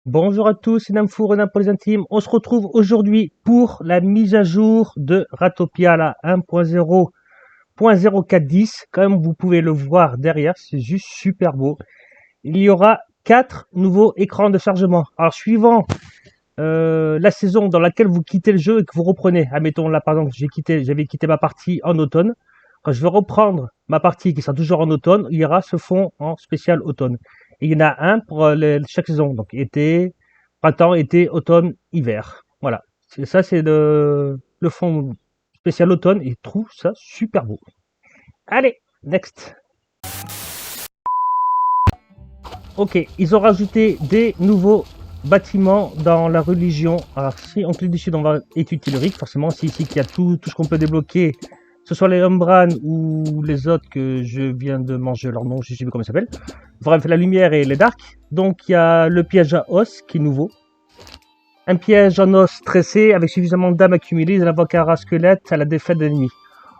Bonjour à tous, c'est Namfou, Renan pour les intimes. On se retrouve aujourd'hui pour la mise à jour de Ratopia, la 1.0.0410. Comme vous pouvez le voir derrière, c'est juste super beau. Il y aura 4 nouveaux écrans de chargement. Alors, suivant la saison dans laquelle vous quittez le jeu et que vous reprenez, admettons là par exemple, j'avais quitté ma partie en automne. Quand je vais reprendre ma partie qui sera toujours en automne, il y aura ce fond en spécial automne. Et il y en a un pour chaque saison, donc été, printemps, été, automne, hiver. Voilà. Ça, c'est le fond spécial automne et je trouve ça super beau. Allez, next. Ok, ils ont rajouté des nouveaux bâtiments dans la religion. Alors, si on clique dessus, on va étudier tellurique. Forcément, c'est ici qu'il y a tout ce qu'on peut débloquer, que ce soit les Umbran ou les autres que je viens de manger leur nom, je ne sais plus comment ça s'appelle. Bref, la lumière et les dark. Donc, il y a le piège à os qui est nouveau. Un piège en os tressé avec suffisamment d'âmes accumulées, ils invoquent un rat squelette à la défaite de l'ennemi.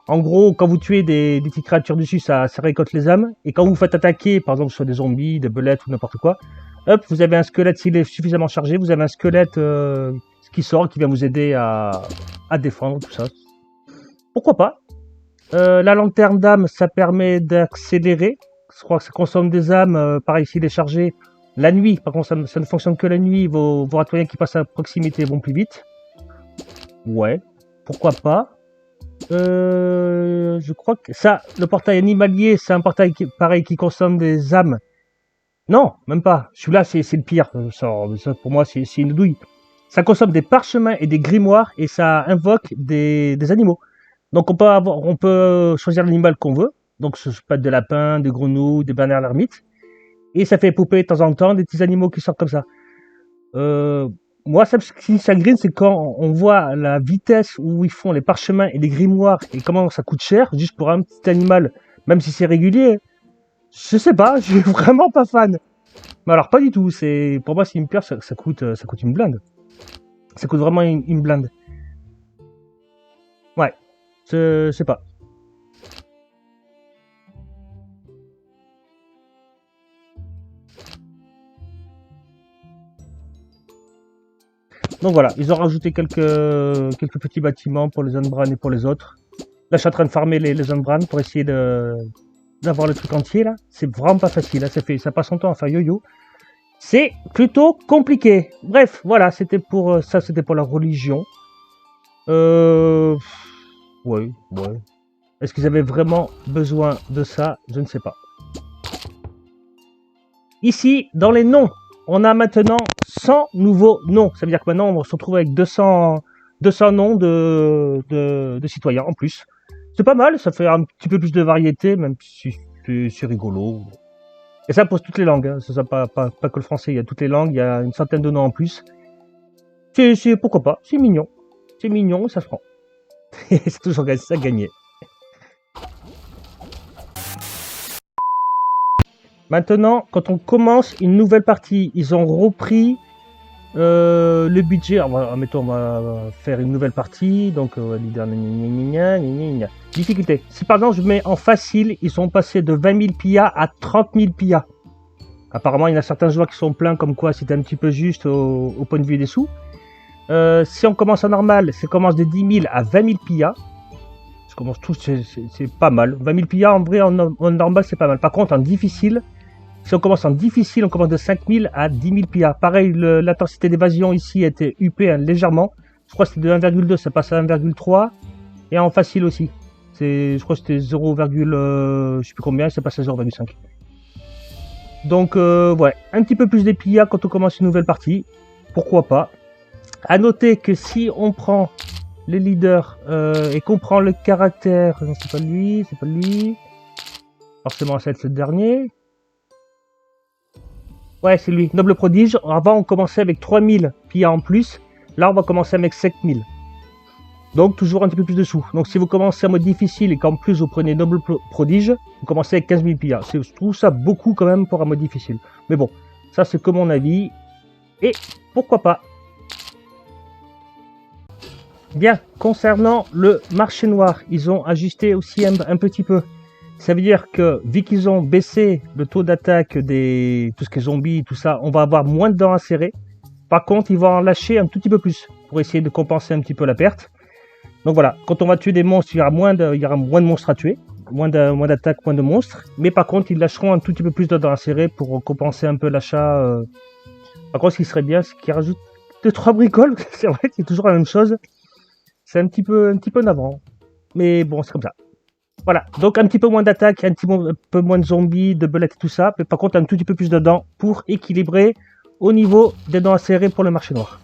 En gros, quand vous tuez des petites créatures dessus, ça récolte les âmes. Et quand vous faites attaquer, par exemple, sur des zombies, des belettes ou n'importe quoi, hop, vous avez un squelette, s'il est suffisamment chargé, vous avez un squelette qui sort, qui va vous aider à défendre, tout ça. Pourquoi pas. La lanterne d'âme, ça permet d'accélérer. Je crois que ça consomme des âmes. Pareil, s'il est chargé la nuit, par contre, ça ne fonctionne que la nuit. Vos ratoyens qui passent à proximité vont plus vite. Ouais, pourquoi pas. Je crois que ça, le portail animalier, c'est un portail pareil qui consomme des âmes. Non, même pas. Celui-là, c'est le pire. Ça, pour moi, c'est une douille. Ça consomme des parchemins et des grimoires et ça invoque des animaux. Donc on peut choisir l'animal qu'on veut. Donc ce peut être des lapins, des grenouilles, des bernards l'ermite. Et ça fait popper de temps en temps des petits animaux qui sortent comme ça. Euh, Moi, ce qui chagrine, c'est quand on voit la vitesse où ils font les parchemins et les grimoires et comment ça coûte cher juste pour un petit animal, même si c'est régulier. Je sais pas, je suis vraiment pas fan. Mais alors pas du tout. Pour moi, c'est une pierre, ça coûte une blinde. Ça coûte vraiment une blinde. Ouais, je sais pas. Donc voilà, ils ont rajouté quelques petits bâtiments pour les Unbran et pour les autres. Là, je suis en train de farmer les Unbran pour essayer d'avoir le truc entier là. C'est vraiment pas facile. Là. Ça passe son temps à faire yo-yo. C'est plutôt compliqué. Bref, voilà, c'était pour ça, c'était pour la religion. Euh, ouais. Est-ce qu'ils avaient vraiment besoin de ça? Je ne sais pas. Ici, dans les noms, on a maintenant 100 nouveaux noms. Ça veut dire que maintenant, on va se retrouve avec 200 noms de citoyens en plus. C'est pas mal, ça fait un petit peu plus de variété, même si c'est rigolo. Et ça pour toutes les langues, hein. Ça pas que le français, il y a toutes les langues, il y a une centaine de noms en plus. Pourquoi pas, c'est mignon. C'est mignon, ça se prend. C'est toujours ça gagné. Maintenant, quand on commence une nouvelle partie, ils ont repris le budget. On va faire une nouvelle partie. Donc, leader, difficulté. Si par exemple je mets en facile, ils sont passés de 20 000 PIA à 30 000 PIA. Apparemment, il y en a certains joueurs qui sont pleins, comme quoi c'était un petit peu juste au point de vue des sous. Si on commence en normal, ça commence de 10 000 à 20 000 PIA. Ça commence tout, c'est pas mal. 20 000 PIA en vrai, en normal, c'est pas mal. Par contre, en difficile, si on commence en difficile, on commence de 5 000 à 10 000 PIA. Pareil, l'intensité d'évasion ici était UP légèrement. Je crois que c'était de 1,2, ça passe à 1,3. Et en facile aussi. Je crois que c'était 0, je sais plus combien, ça passe à 0,5. Donc, ouais, un petit peu plus des PIA quand on commence une nouvelle partie. Pourquoi pas. À noter que si on prend les leaders et qu'on prend le caractère... Non, c'est pas lui. Forcément, c'est le dernier. Ouais, c'est lui. Noble prodige. Avant, on commençait avec 3000 PIA en plus. Là, on va commencer avec 7000. Donc, toujours un petit peu plus de sous. Donc, si vous commencez en mode difficile et qu'en plus, vous prenez Noble prodige, vous commencez avec 15 000 PIA. Je trouve ça beaucoup quand même pour un mode difficile. Mais bon, ça, c'est que mon avis. Et pourquoi pas. Bien, concernant le marché noir, ils ont ajusté aussi un petit peu. Ça veut dire que, vu qu'ils ont baissé le taux d'attaque tout ce qui est zombies, tout ça, on va avoir moins de dents à serrer. Par contre, ils vont en lâcher un tout petit peu plus pour essayer de compenser un petit peu la perte. Donc voilà, quand on va tuer des monstres, il y aura moins de monstres à tuer, moins d'attaques, moins de monstres. Mais par contre, ils lâcheront un tout petit peu plus de dents acérées pour compenser un peu l'achat. Par contre, ce qui serait bien, c'est qu'ils rajoutent 2-3 bricoles. C'est vrai que c'est toujours la même chose. C'est un petit peu navrant. Mais bon, c'est comme ça. Voilà, donc un petit peu moins d'attaques, un petit peu moins de zombies, de belettes et tout ça. Mais par contre, un tout petit peu plus de dents pour équilibrer au niveau des dents acérées pour le marché noir.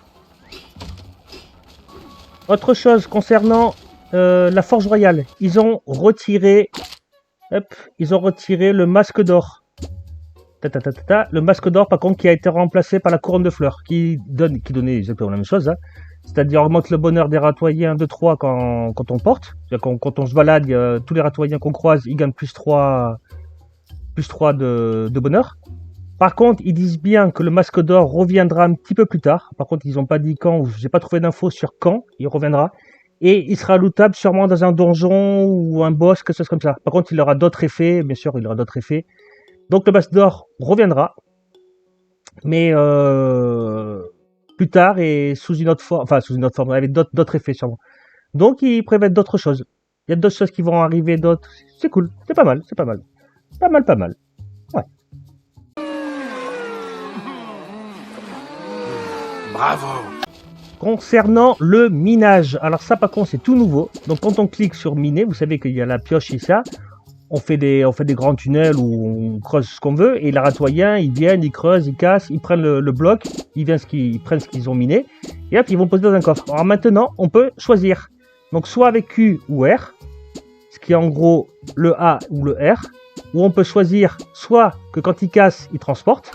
Autre chose concernant la Forge Royale, ils ont retiré le masque d'or. Le masque d'or, par contre, qui a été remplacé par la couronne de fleurs, qui donnait exactement la même chose. Hein. C'est-à-dire augmente le bonheur des ratoyens de 3 quand on porte. Quand on se balade, tous les ratoyens qu'on croise, ils gagnent plus 3 de bonheur. Par contre, ils disent bien que le masque d'or reviendra un petit peu plus tard. Par contre, ils n'ont pas dit quand, ou j'ai pas trouvé d'infos sur quand il reviendra. Et il sera lootable sûrement dans un donjon ou un boss, quelque chose comme ça. Par contre, il aura d'autres effets, bien sûr, il aura d'autres effets. Donc le masque d'or reviendra, mais plus tard et sous une autre forme, avec d'autres effets sûrement. Donc ils prévoient d'autres choses. Il y a d'autres choses qui vont arriver, d'autres. C'est cool, c'est pas mal. Pas mal. Ouais. Bravo. Concernant le minage, alors ça par contre c'est tout nouveau. Donc quand on clique sur miner, vous savez qu'il y a la pioche et ça. On fait des grands tunnels où on creuse ce qu'on veut et les ratoyens ils viennent, ils creusent, ils cassent, ils prennent le bloc, ils prennent ce qu'ils ont miné et hop ils vont poser dans un coffre. Alors maintenant on peut choisir, donc soit avec Q ou R, ce qui est en gros le A ou le R, ou on peut choisir soit que quand ils cassent ils transportent.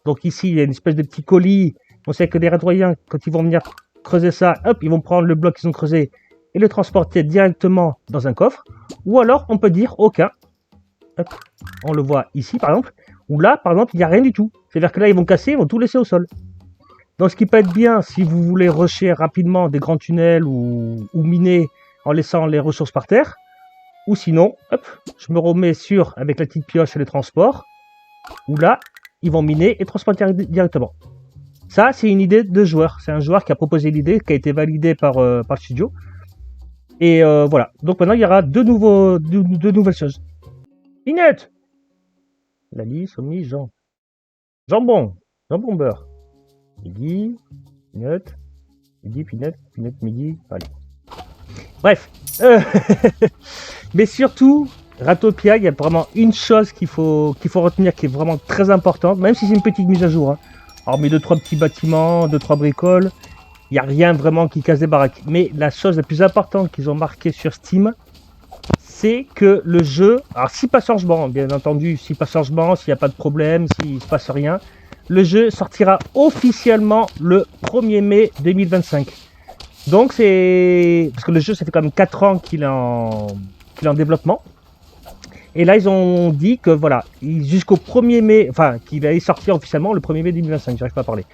Donc ici il y a une espèce de petit colis, on sait que les ratoyens quand ils vont venir creuser ça, hop ils vont prendre le bloc qu'ils ont creusé et le transporter directement dans un coffre, ou alors on peut dire aucun. Hop, on le voit ici par exemple, où là par exemple il n'y a rien du tout. C'est-à-dire que là ils vont casser, ils vont tout laisser au sol. Donc ce qui peut être bien si vous voulez rusher rapidement des grands tunnels ou miner en laissant les ressources par terre, ou sinon, hop, je me remets sur avec la petite pioche et le transport, où là ils vont miner et transporter directement. Ça c'est une idée de joueur, c'est un joueur qui a proposé l'idée, qui a été validée par le studio. Et voilà. Donc maintenant, il y aura deux nouvelles choses. Pinette. Lali, Somi, Jean. Jambon beurre. Midi, Pinette. Midi, Pinette, midi. Allez. Bref. Mais surtout, Ratopia, il y a vraiment une chose qu'il faut retenir qui est vraiment très importante, même si c'est une petite mise à jour. Hein. Hormis 2-3 petits bâtiments, 2-3 bricoles. Il n'y a rien vraiment qui casse des baraques. Mais la chose la plus importante qu'ils ont marqué sur Steam, c'est que le jeu, alors s'il pas changement, bien entendu, s'il pas changement, s'il n'y a pas de problème, s'il ne se passe rien, le jeu sortira officiellement le 1er mai 2025. Donc c'est... Parce que le jeu, ça fait quand même 4 ans qu'il est en développement. Et là, ils ont dit que voilà, jusqu'au 1er mai, enfin, qu'il allait sortir officiellement le 1er mai 2025, j'arrive pas à parler.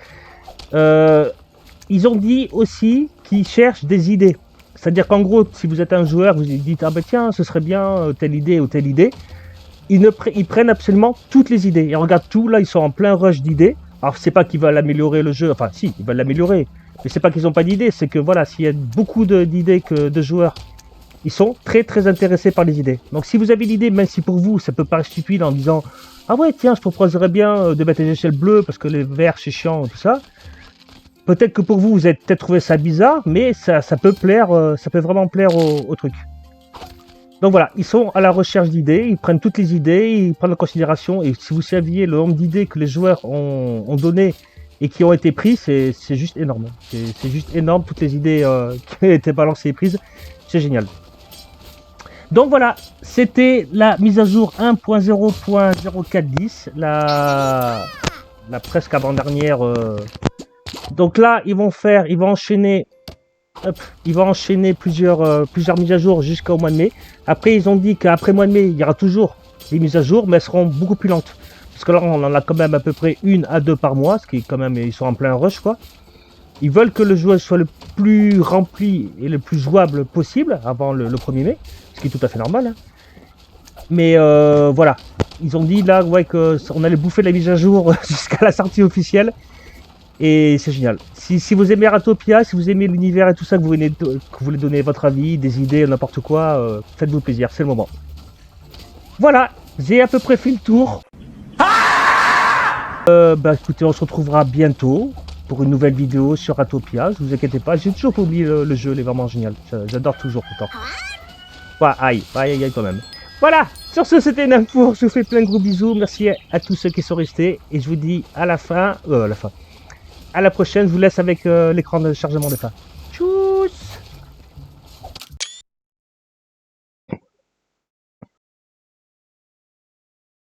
Ils ont dit aussi qu'ils cherchent des idées. C'est-à-dire qu'en gros, si vous êtes un joueur, vous dites « Ah ben tiens, ce serait bien telle idée ou telle idée », ils prennent absolument toutes les idées. Ils regardent tout, là ils sont en plein rush d'idées. Alors c'est pas qu'ils veulent améliorer le jeu, enfin si, ils veulent l'améliorer. Mais c'est pas qu'ils n'ont pas d'idées, c'est que voilà, s'il y a beaucoup d'idées de joueurs, ils sont très très intéressés par les idées. Donc si vous avez l'idée, même si pour vous ça peut paraître stupide en disant « Ah ouais tiens, je proposerais bien de mettre les échelles bleues parce que les verts c'est chiant et tout ça », peut-être que pour vous, vous avez peut-être trouvé ça bizarre, mais ça peut plaire, ça peut vraiment plaire au truc. Donc voilà, ils sont à la recherche d'idées, ils prennent toutes les idées, ils prennent en considération, et si vous saviez le nombre d'idées que les joueurs ont donné et qui ont été prises, c'est juste énorme. C'est juste énorme, toutes les idées qui ont été balancées et prises, c'est génial. Donc voilà, c'était la mise à jour 1.0.0410, la presque avant-dernière... Donc là, ils vont enchaîner plusieurs mises à jour jusqu'au mois de mai. Après, ils ont dit qu'après mois de mai, il y aura toujours des mises à jour, mais elles seront beaucoup plus lentes. Parce que là, on en a quand même à peu près 1 à 2 par mois, ce qui est quand même, ils sont en plein rush, quoi. Ils veulent que le jeu soit le plus rempli et le plus jouable possible avant le 1er mai, ce qui est tout à fait normal. Hein. Mais voilà, ils ont dit là, ouais, qu'on allait bouffer la mise à jour jusqu'à la sortie officielle. Et c'est génial. Si vous aimez Ratopia, si vous aimez l'univers et tout ça, que vous voulez donner votre avis, des idées, n'importe quoi, faites-vous plaisir, c'est le moment. Voilà, j'ai à peu près fait le tour. Bah écoutez, on se retrouvera bientôt pour une nouvelle vidéo sur Ratopia. Ne vous inquiétez pas, j'ai toujours pas oublié le jeu, il est vraiment génial. J'adore toujours pourtant. Ouais, aïe quand même. Voilà, sur ce c'était Namfour, je vous fais plein de gros bisous, merci à tous ceux qui sont restés et je vous dis à la fin, à la prochaine, je vous laisse avec l'écran de chargement des fins.